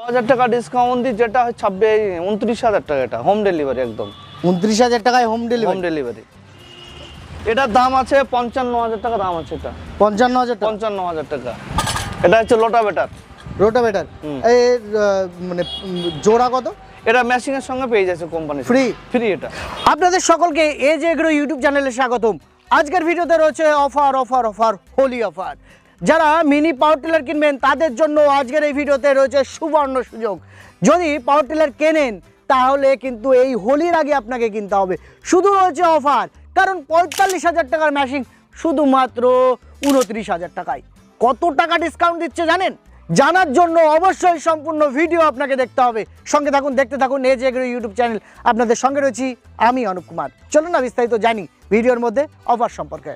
1000 টাকা ডিসকাউন্ট দিই, যেটা হয় 29,000 টাকা। এটা হোম ডেলিভারি একদম 29,000 টাকায় হোম ডেলিভারি। এটার দাম আছে 55,000 টাকা দাম আছে। এটা 55,000 টাকা। এটা হচ্ছে রোটাভেটার। এই মানে জোড়া কত? এটা মেশিং এর সঙ্গে পেয়ে যাচ্ছে কোম্পানি ফ্রি। এটা। আপনাদের সকলকে এজ এগ্রো ইউটিউব চ্যানেলে স্বাগতম। আজকের ভিডিওতে রয়েছে অফার হোলি অফার। যারা মিনি পাওয়ার টিলার কিনবেন তাদের জন্য আজকের এই ভিডিওতে রয়েছে সুবর্ণ সুযোগ। যদি পাওয়ার টিলার কেনেন তাহলে কিন্তু এই হোলির আগে আপনাকে কিনতে হবে। শুধু রয়েছে অফার, কারণ 45,000 টাকার মেশিন শুধুমাত্র 29,000 টাকায়। কত টাকা ডিসকাউন্ট দিচ্ছে জানেন? জানার জন্য অবশ্যই সম্পূর্ণ ভিডিও আপনাকে দেখতে হবে। সঙ্গে থাকুন, দেখতে থাকুন এজ এগ্রো ইউটিউব চ্যানেল। আপনাদের সঙ্গে রয়েছি আমি অনুপ কুমার। চলুন না বিস্তারিত জানি ভিডিওর মধ্যে অফার সম্পর্কে।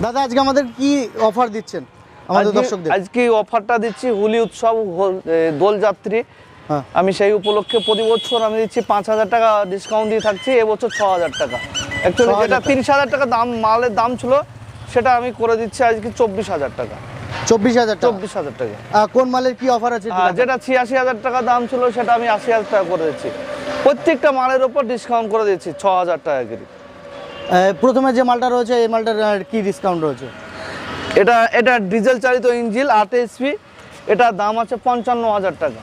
দাদা, আজকে আমাদের কি অফার দিচ্ছেন আমাদের দর্শকদের? আজকে অফারটা দিচ্ছি হোলি উৎসব দোলযাত্রী। আমি সেই উপলক্ষে প্রতি বছর আমি দিচ্ছি 5,000 টাকা ডিসকাউন্ট দিয়ে থাকছি। এবছর 6,000 টাকা। অ্যাকচুয়ালি যেটা 30,000 টাকা দাম মালের দাম ছিল সেটা আমি করে দিচ্ছি আজকে 24,000 টাকা। 24,000 টাকা। কোন মালের কি অফার আছে? যেটা 86,000 টাকা দাম ছিল সেটা আমি 80,000 টাকা করে দিচ্ছি। প্রত্যেকটা মালের উপর ডিসকাউন্ট করে দিচ্ছি 6,000 টাকা করে। প্রথমে যে মালটা রয়েছে এই মালটার কি ডিসকাউন্ট রয়েছে? এটা ডিজেল চালিত ইঞ্জিন 8 HP। এটার দাম আছে 55,000 টাকা।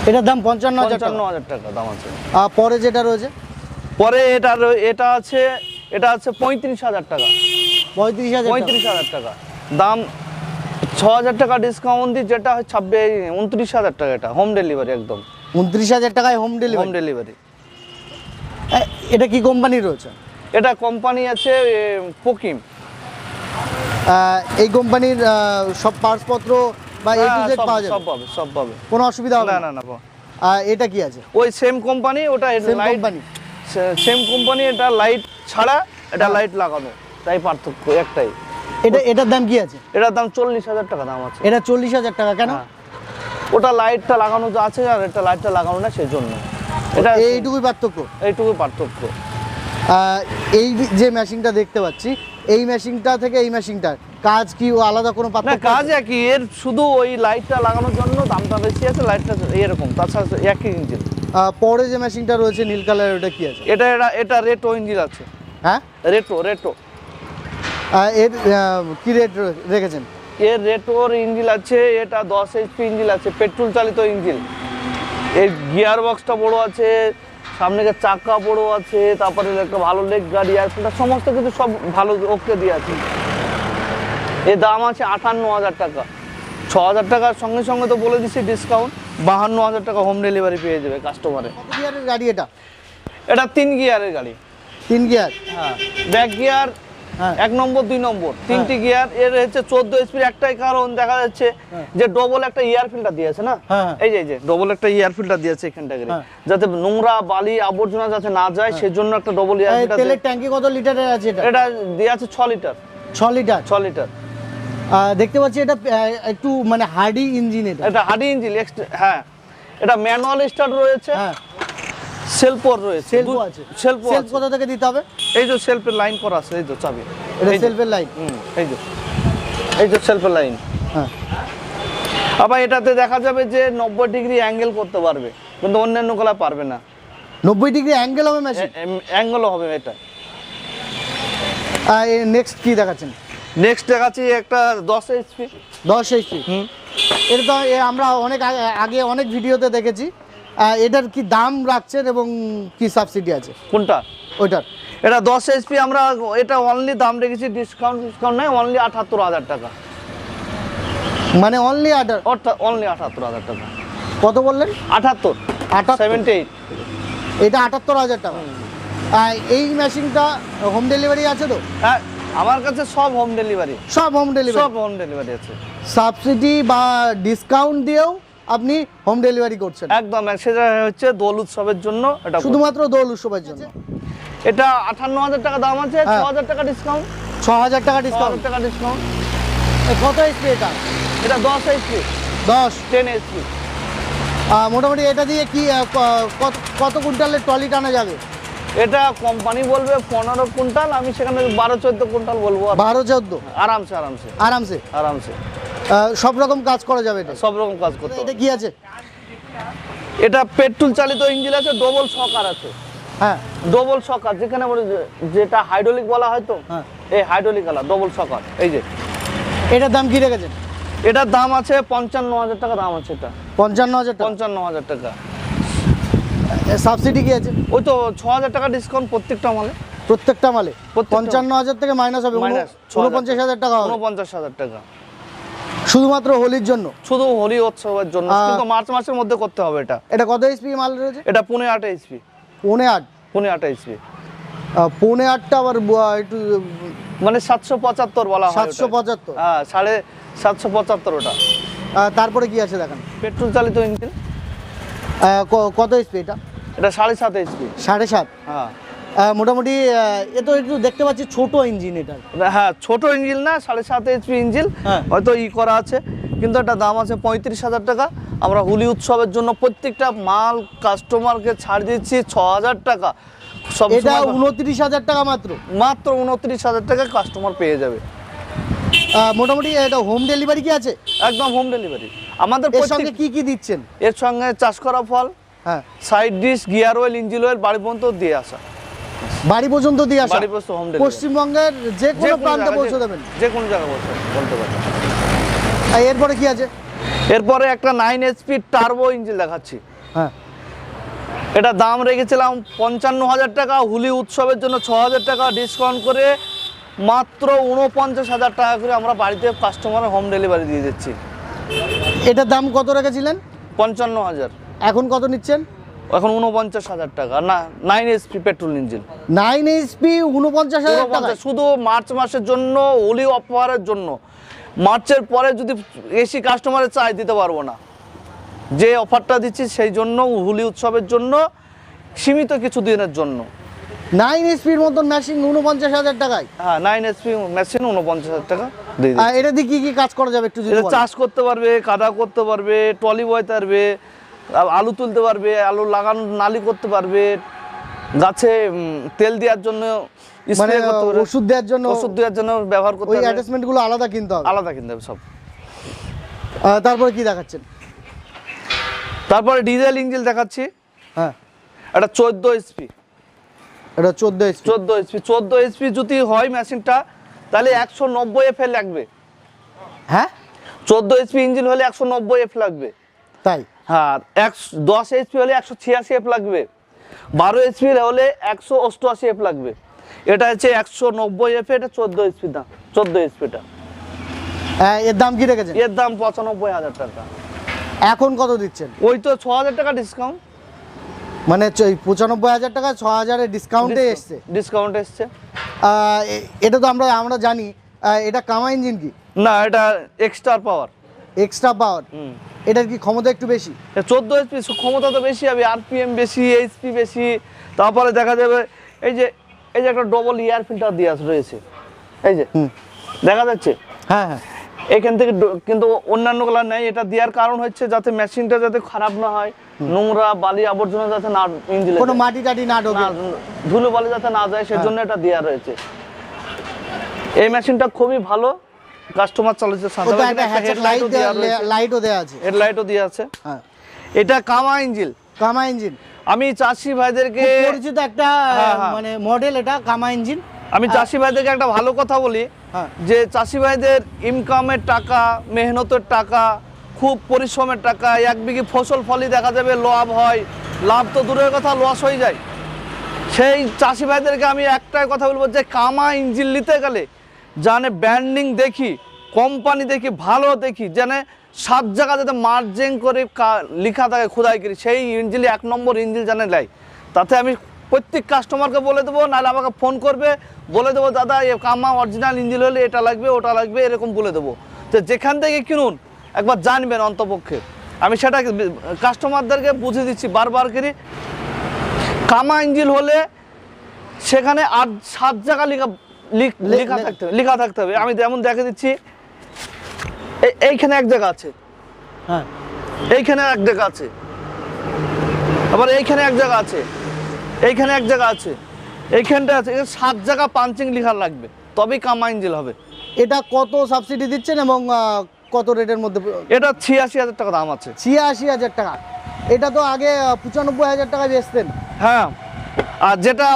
এটার দাম 55,000 টাকা দাম আছে। আর পরে যেটা রয়েছে পরে এটা আছে 35,000 টাকা। 35,000 টাকা দাম। 6,000 টাকা ডিসকাউন্ট দিই, যেটা হয় 29,000 টাকা। এটা হোম ডেলিভারি একদম 29,000 টাকায় হোম ডেলিভারি। এটা কি কোম্পানি রয়েছে? এটা কোম্পানি আছে পোকিম। এই কোম্পানির সব পার্টসপত্র বা এ টু জেড পাওয়া যাবে? সব পাবে। কোনো অসুবিধা হবে না? এটা কি আছে? ওই সেম কোম্পানি, ওটা সেম কোম্পানি। এটা লাইট ছাড়া, এটা লাইট লাগানো, তাই পার্থক্য একটাই। এটার দাম কি আছে? এটার দাম 40,000 টাকা দাম আছে। এটা 40,000 টাকা কেন? ওটা লাইটটা লাগানো আছে আর এটা লাইটটা লাগানো না, সেই জন্য। এটা এইটুকুই পার্থক্য। এই যে মেশিনটা দেখতে পাচ্ছি, এই মেশিনটা থেকে এই মেশিনটার কাজ কি আলাদা কোনো পার্থক্য? কাজ একই, এর শুধু ওই লাইটটা লাগানোর জন্য দামটা বেশি আছে। লাইটটা এরকম, তাছাড়া একই ইঞ্জিন। পরে যে মেশিনটা রয়েছে নীল কালার, ওটা কি আছে? এটা রেটো ইঞ্জিন আছে। হ্যাঁ, রেটো। এর কি রেট রেখেছেন? এর রেটোর ইঞ্জিন আছে। এটা 10 HP ইঞ্জিন আছে, পেট্রোল চালিত ইঞ্জিন। এর গিয়ার বক্সটা বড় আছে, সামনে চাকা বড় আছে, তারপরে একটা ভালো লেগ গাড়ি আছে, সমস্ত কিছু সব ভালো ওকে দিয়ে আছে। এর দাম আছে 58,000 টাকা। 6,000 টাকার সঙ্গে সঙ্গে তো বলে দিচ্ছি ডিসকাউন্ট। 52,000 টাকা হোম ডেলিভারি পেয়ে যাবে কাস্টমারে। কত গিয়ারের গাড়ি এটা? এটা 3 গিয়ারের গাড়ি। 3 গিয়ার? হ্যাঁ, ব্যাক গিয়ার 1 নম্বর 2 নম্বর 3টি গিয়ার। এর হচ্ছে 14 HP। একটাই কারণ দেখা যাচ্ছে যে ডবল একটা এয়ার ফিল্টার দিয়েছে না, এই যে ডবল একটা এয়ার ফিল্টার দিয়েছে এখানটা, যাতে নোংরা বালি আবর্জনা যাতে না যায়, সেজন্য একটা ডবল এয়ার ফিল্টার। তেলের ট্যাঙ্কি কত লিটারের আছে এটা? এটা দিয়ে আছে 6 লিটার। 6 লিটার। দেখতে পাচ্ছি এটা একটু মানে হার্ডি ইঞ্জিন। এটা হার্ডি ইঞ্জিন। হ্যাঁ, এটা ম্যানুয়াল স্টার্ট রয়েছে। সেলফর রয়েছে। সেলফ কোথা থেকে দিতে হবে? এই যে সেলফের লাইন করা আছে, এই যে চাবি। এটা সেলফের লাইন। এই যে সেলফের লাইন। হ্যাঁ, আবার এটাতে দেখা যাবে যে 90 ডিগ্রি অ্যাঙ্গেল করতে পারবে, কিন্তু অন্যান্য গুলা পারবে না। 90 ডিগ্রি অ্যাঙ্গেল হবে মেশিন? অ্যাঙ্গেলও হবে এটা। নেক্সট কি দেখাচ্ছেন? নেক্সট দেখাচ্ছি একটা 10 HP। 10 HP। এটা তো আমরা আগে অনেক ভিডিওতে দেখেছি। এটার কি দাম রাখছেন এবং কি সাবসিডি আছে? কোনটা? ওইটার। এটা 10 HP। আমরা এটা অনলি দাম রেখেছি, ডিসকাউন্ট নাই, অনলি 78,000 টাকা। মানে অনলি 78,000 টাকা। কত বললেন? 78। এটা 78,000 টাকা। এই মেশিনটা হোম ডেলিভারি আছে তো? হ্যাঁ, আমার কাছে সব হোম ডেলিভারি। সব হোম ডেলিভারি আছে। সাবসিডি বা ডিসকাউন্ট দিয়েও আপনি হোম ডেলিভারি করছেন? একদম। সেটা হচ্ছে দোল উৎসবের জন্য, এটা শুধুমাত্র দোল উৎসবের জন্য। এটা 58,000 টাকা দাম আছে। 6,000 টাকা ডিসকাউন্ট। 6,000 টাকা ডিসকাউন্ট। কত এসপি এটা? এটা 10 HP। 10 HP। মোটামুটি এটা দিয়ে কি কত কুইন্টালের ট্রলি টানা যাবে? এটা কোম্পানি বলবে 15 কুইন্টাল, আমি সেখানে 12-14 কুইন্টাল বলবো। 12-14? আরামসে। সব রকম কাজ করা যাবে এটা? সব রকম কাজ করতে এটা হবে। কি আছে? এটা পেট্রোল চালিত ইঞ্জিন আছে, ডবল শকার আছে। হ্যাঁ ডবল শকার, যেখানে বলে যেটা হাইড্রোলিক বলা হয় তো, হ্যাঁ। এই হাইড্রোলিক আলা ডবল শকার। এই যে এটার দাম কি রেখেছেন? এটার দাম আছে 55,000 টাকা দাম আছে। এটা 55,000 টাকা। 55,000 টাকা। সাবসিডি কি আছে? ওই তো 6,000 টাকা ডিসকাউন্ট প্রত্যেকটা মালে। প্রত্যেকটা মালে প্রত্যেকটা। 55,000 থেকে মাইনাস হবে, মাইনাস 49,000 টাকা হবে 49,000 টাকা শুধুমাত্র হোলির জন্য। শুধু হোলি উৎসবের জন্য, কিন্তু মার্চ মাসের মধ্যে করতে হবে এটা। এটা কত এইচপি মাল রয়েছে? এটা 8.5 এইচপি। 8.5? 8.5 এইচপি 8.5টা আবার একটু মানে 775 বলা হয়। 775? হ্যাঁ 775 ওটা। তারপরে কি আছে দেখেন? পেট্রোল চালিত ইঞ্জিন। কত এইচপি এটা? এটা 7.5 এইচপি। 7.5? হ্যাঁ মোটামুটি এ তো একটু দেখতে পাচ্ছি ছোট ইঞ্জিন এটা। হ্যাঁ ছোট ইঞ্জিন না, 7.5 এইচপি ইঞ্জিন। হ্যাঁ। হয়তো করা আছে, কিন্তু এটা দাম আছে 35,000 টাকা। আমরা হোলি উৎসবের জন্য প্রত্যেকটা মাল কাস্টমারকে ছাড় দিচ্ছি 6,000 টাকা। সব এটা 29,000 টাকা মাত্র। মাত্র 29,000 টাকা কাস্টমার পেয়ে যাবে। মোটামুটি এটা হোম ডেলিভারি কি আছে? একদম হোম ডেলিভারি আমাদের। এর সঙ্গে কি কি দিচ্ছেন? এর সঙ্গে চাষ করা ফল, হ্যাঁ, side dish, gear oil, engine oil বাড়ি পর্যন্ত দিয়ে আসা। বাড়ি পর্যন্ত দিয়ে আসা? বাড়ি পর্যন্ত হোম ডেলিভারি। পশ্চিমবঙ্গের যে কোনো প্রান্তে পৌঁছে দেবেন? যে কোনো জায়গায় বলতে পারেন। এরপরে কি আছে? এরপরে একটা 9 এইচপি টার্বো ইঞ্জিন দেখাচ্ছি। হ্যাঁ, এটা দাম রেখেছিলাম 55,000 টাকা। হোলি উৎসবের জন্য 6,000 টাকা ডিসকাউন্ট করে মাত্র 49,000 টাকা করে আমরা বাড়িতে কাস্টমারের হোম ডেলিভারি দিয়ে দিচ্ছি। এটার দাম কত রেখেছিলেন? 55,000। এখন কত নিচ্ছেন? এখন 49,000 টাকা। না 9 এইচপি পেট্রোল ইঞ্জিন। 9 এইচপি 49,000 টাকা? শুধু মার্চ মাসের জন্য, হোলি অফারের জন্য। মার্চের পরে যদি এসি কাস্টমারের চাই দিতে পারবো না। যে অফারটা দিচ্ছি সেই জন্য, হোলি উৎসবের জন্য, সীমিত কিছু দিনের জন্য। 9 এইচপির মতন মেশিন 49,000 টাকায়? হ্যাঁ 9 এইচপি মেশিন 49,000 টাকা দিয়ে দিচ্ছি। এটা দিয়ে কি কি কাজ করা যাবে একটু যদি এটা বলেন? চাষ করতে পারবে, কাদা করতে পারবে, ট্রলি বইতে পারবে, আলু তুলতে পারবে, আলু লাগানো নালি করতে পারবে, গাছে তেল দেওয়ার জন্য, মানে স্প্রে করতে পারবে, ওষুধ দেওয়ার জন্য? ওষুধ দেওয়ার জন্য ব্যবহার করতে ওই পারবে। অ্যাটাচমেন্ট গুলো আলাদা কিনতে হবে? আলাদা কিনতে হবে সব। তারপরে কি দেখাচ্ছেন? তারপরে ডিজেল ইঞ্জিন দেখাচ্ছি। হ্যাঁ, এটা 14 এইচপি। এটা 14 এইচপি? 14 এইচপি 14 এইচপি যদি হয় মেশিনটা, তাহলে 190 এফ লাগবে। হ্যাঁ, 14 এইচপি ইঞ্জিন হলে 190 এফ লাগবে। তাই? হ্যাঁ 10 এইচপি হলে 186 এফ লাগবে। 12 এইচপি হলে 188 এফ লাগবে। এটা হচ্ছে 190 এফ। এটা 14 এইচপি দাম। 14 এইচপিটা এর দাম কি রেখেছেন? এর দাম 95,000 টাকা। এখন কত দিচ্ছেন? ওই তো 6,000 টাকা ডিসকাউন্ট। মানে 95,000 টাকা 6,000 এর ডিসকাউন্টে এসছে? ডিসকাউন্ট এসছে। এটা তো আমরা জানি। এটা কামা ইঞ্জিন কি? না, এটা এক্সট্রা পাওয়ার। এক্সট্রা পাওয়ার? এটার কি ক্ষমতা একটু বেশি? 14 এইচপি ক্ষমতা তো বেশি হবে, আরপিএম বেশি, এইচপি বেশি। তারপরে দেখা যাবে এই যে একটা ডবল এয়ার ফিল্টার দিয়ে রয়েছে, এই যে দেখা যাচ্ছে। হ্যাঁ হ্যাঁ। এখান থেকে কিন্তু অন্যান্য কালার নেই। এটা দেওয়ার কারণ হচ্ছে যাতে মেশিনটা যাতে খারাপ না হয়, নোংরা বালি আবর্জনা যাতে না ইঞ্জিনে, কোনো মাটি টাটি না ঢোকে, ধুলো বালি যাতে না যায়, সেজন্য এটা দেওয়া রয়েছে। এই মেশিনটা খুবই ভালো, কাস্টমার চালাচ্ছে। লাইটও দেওয়া আছে? হেডলাইটও দেওয়া আছে। হ্যাঁ। এটা কামা ইঞ্জিন। কামা ইঞ্জিন? আমি চাষি ভাইদেরকে পরিচিত একটা মানে মডেল এটা, কামা ইঞ্জিন। আমি চাষি ভাইদেরকে একটা ভালো কথা বলি, যে চাষি ভাইদের ইনকামের টাকা, মেহনতের টাকা, খুব পরিশ্রমের টাকা, এক বিঘি ফসল ফলই দেখা যাবে লাভ হয়, লাভ তো দূরের কথা লস হয়ে যায়। সেই চাষি ভাইদেরকে আমি একটাই কথা বলবো, যে কামা ইঞ্জিন নিতে গেলে জানে ব্র্যান্ডিং দেখি, কোম্পানি দেখি, ভালো দেখি, জানে 7 জায়গা যাতে মার্জিং করে লেখা থাকে খোদাই করি, সেই ইঞ্জিন 1 নম্বর ইঞ্জিন জানে নেয়। তাতে আমি প্রত্যেক কাস্টমারকে বলে দেবো, নাহলে আমাকে ফোন করবে, বলে দেবো দাদা কামা অরিজিনাল ইঞ্জিন হলে এটা লাগবে, ওটা লাগবে, এরকম বলে দেবো। তো যেখান থেকে কিনুন একবার জানবেন অন্তপক্ষে। আমি সেটা কাস্টমারদেরকে বুঝিয়ে দিচ্ছি বারবার করে। কামা ইঞ্জিন হলে সেখানে 7 জায়গা লেখা থাকতে হবে। আমি যেমন দেখে দিচ্ছি, এইখানে এক জায়গা আছে, হ্যাঁ, এইখানে এক জায়গা আছে, আবার এইখানে এক জায়গা আছে, এইখানে এক জায়গা আছে, এইখানটা আছে। 7 জায়গা পাঞ্চিং লেখা লাগবে, তবেই কামা ইঞ্জিন হবে। এটা কত সাবসিডি দিচ্ছেন এবং কত রেটের মধ্যে? এটা 86,000 টাকা দাম আছে। 86,000 টাকা। এটা তো আগে 95,000 টাকায় বেচতেন। হ্যাঁ, আর যেটা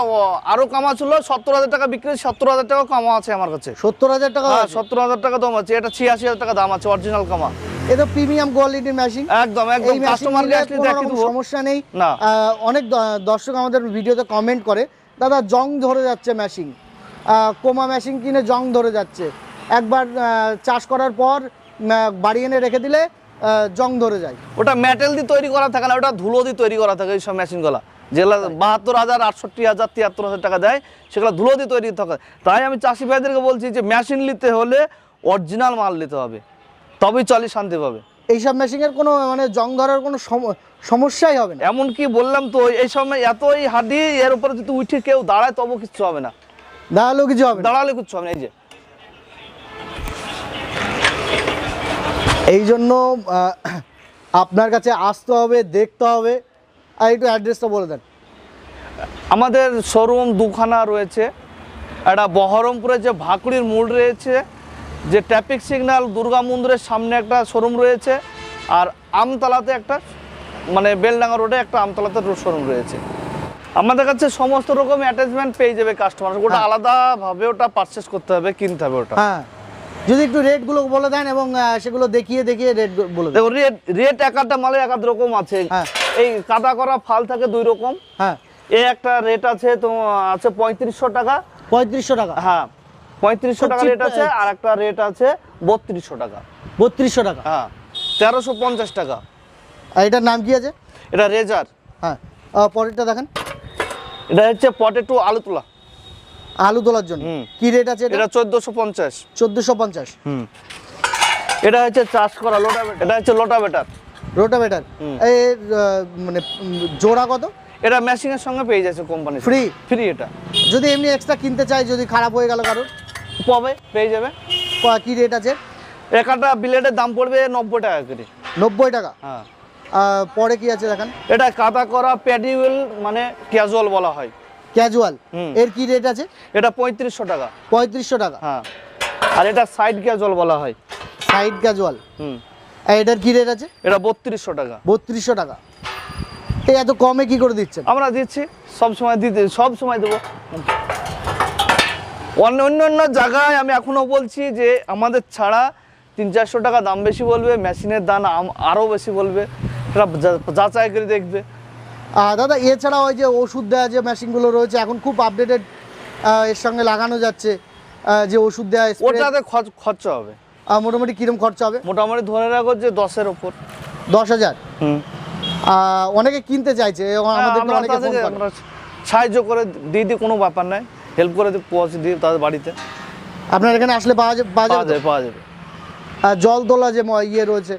আরো কামা ছিল 70,000 টাকা বিক্রি, 70,000 টাকা কামা আছে আমার কাছে। 70,000 টাকা? হ্যাঁ, 70,000 টাকা দাম আছে। এটা 86,000 টাকা দাম আছে, অরিজিনাল কামা। এটা প্রিমিয়াম কোয়ালিটির মেশিন। একদম একদম, কাস্টমারকে আসলে দেখিয়ে দেবো, সমস্যা নেই। না। অনেক দর্শক আমাদের ভিডিওতে কমেন্ট করে, দাদা জং ধরে যাচ্ছে মেশিন, কোমা মেশিন কিনে জং ধরে যাচ্ছে, একবার চাষ করার পর বাড়ি এনে রেখে দিলে জং ধরে যায়। ওটা মেটাল দিয়ে তৈরি করা থাকে না, ওটা ধুলো দিয়ে তৈরি করা থাকে। এইসব মেশিনগুলো যেগুলো 72,000, 68,000, 73,000 টাকা দেয়, সেগুলো ধুলো দিয়ে তৈরি থাকে। তাই আমি চাষি ভাইদেরকে বলছি যে মেশিন নিতে হলে অরিজিনাল মাল নিতে হবে, তবেই চলে, শান্তি পাবে। এইসব মেশিনের কোনো মানে জং ধরার কোনো সমস্যাই হবে না। এমনকি বললাম তো, এই সময় এতই হাডি, এর উপরে যদি উঠে কেউ দাঁড়ায় তবু কিচ্ছু হবে না, দাঁড়ালেও কিছু হবে না। দাঁড়ালে কিচ্ছু হবে না। এই যে এই জন্য আপনার কাছে আসতে হবে, দেখতে হবে। আর একটু অ্যাড্রেসটা বলে দেন। আমাদের শোরুম দুখানা রয়েছে। একটা বহরমপুরে যে ভাকুড়ির মোড় রয়েছে, যে ট্রাফিক সিগন্যাল দুর্গা মন্দিরের সামনে একটা শোরুম রয়েছে, আর আমতলাতে একটা, মানে বেলডাঙ্গা রোডে একটা আমতলাতে শোরুম রয়েছে। আমাদের কাছে সমস্ত রকম অ্যাটাচমেন্ট পেয়ে যাবে কাস্টমার, ওটা আলাদাভাবে ওটা পারচেস করতে হবে, কিনতে হবে ওটা। হ্যাঁ, যদি একটু রেটগুলো বলে দেন এবং সেগুলো দেখিয়ে রেট বলে দেন। দেখো, রেট এক একটা মালে এক এক রকম আছে। হ্যাঁ। এই কাদা করা ফাল থাকে 2 রকম। হ্যাঁ, এই একটা রেট আছে, তো আছে 3500 টাকা। 3500 টাকা? হ্যাঁ, 3500 টাকা রেট আছে। আর একটা রেট আছে 3200 টাকা। 3200 টাকা? হ্যাঁ, 1350 টাকা। আর এটার নাম কি আছে? এটা রেজার। হ্যাঁ, পরেরটা দেখেন। এটা হচ্ছে পটেটো আলু তোলা, আলু তোলার জন্য। কি রেট আছে এটা? এটা 1450। 1450? এটা হচ্ছে চাষ করা লোটাভেটার। এটা হচ্ছে লোটাভেটার। রোটাভেটার। এর মানে জোড়া কত? এটা মেশিনের সঙ্গে পেয়ে যাচ্ছে কোম্পানি, ফ্রি? ফ্রি। এটা যদি এমনি এক্সট্রা কিনতে চাই, যদি খারাপ হয়ে গেল কারোর? পাবে, পেয়ে যাবে। কি রেট আছে? একটা ব্লেডের দাম পড়বে 90 টাকা করে। 90 টাকা? হ্যাঁ। পরে কি আছে দেখেন। এটা কাদা করা প্যাডিওয়েল, মানে ক্যাজুয়াল বলা হয়। ক্যাজুয়াল? এর কি রেট আছে? এটা 3500 টাকা। 3500 টাকা? হ্যাঁ। আর এটা সাইড ক্যাজুয়াল বলা হয়। Side casual? আর এটার কি রেট আছে? এটা 3200 টাকা। 3200 টাকা? এই এত কমে কি করে দিচ্ছেন? আমরা দিচ্ছি, সব সময় দেবো। অন্য জায়গায় আমি এখনো বলছি যে আমাদের ছাড়া 300-400 টাকা দাম বেশি বলবে, মেশিনের দাম আরও বেশি বলবে, এটা যাচাই করে দেখবে। দাদা, এছাড়া ওই যে ওষুধ দেওয়া যে মেশিনগুলো রয়েছে এখন খুব আপডেটেড, এর সঙ্গে লাগানো যাচ্ছে যে ওষুধ দেওয়া, ওটাতে খরচা হবে মোটামুটি কিরম খরচা হবে? মোটামুটি ধরে রাখো যে 10-এর ওপর। 10,000? অনেকে কিনতে চাইছে, আমাদেরকে অনেকে ফোন করে। আমরা সাহায্য করে দিই, কোনো ব্যাপার নাই, হেল্প করে পৌঁছে দিই তাদের বাড়িতে। আপনার এখানে আসলে পাওয়া যাবে? পাওয়া যাবে। আর জল তোলা যে ইয়ে রয়েছে,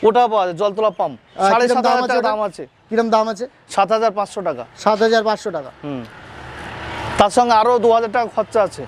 ওটা পাওয়া যায়, জল তোলা পাম্প। 7,500 টাকা দাম আছে। কিরম দাম আছে? 7,500 টাকা। 7,500 টাকা? তার সঙ্গে আরো 2,000 টাকা খরচা আছে।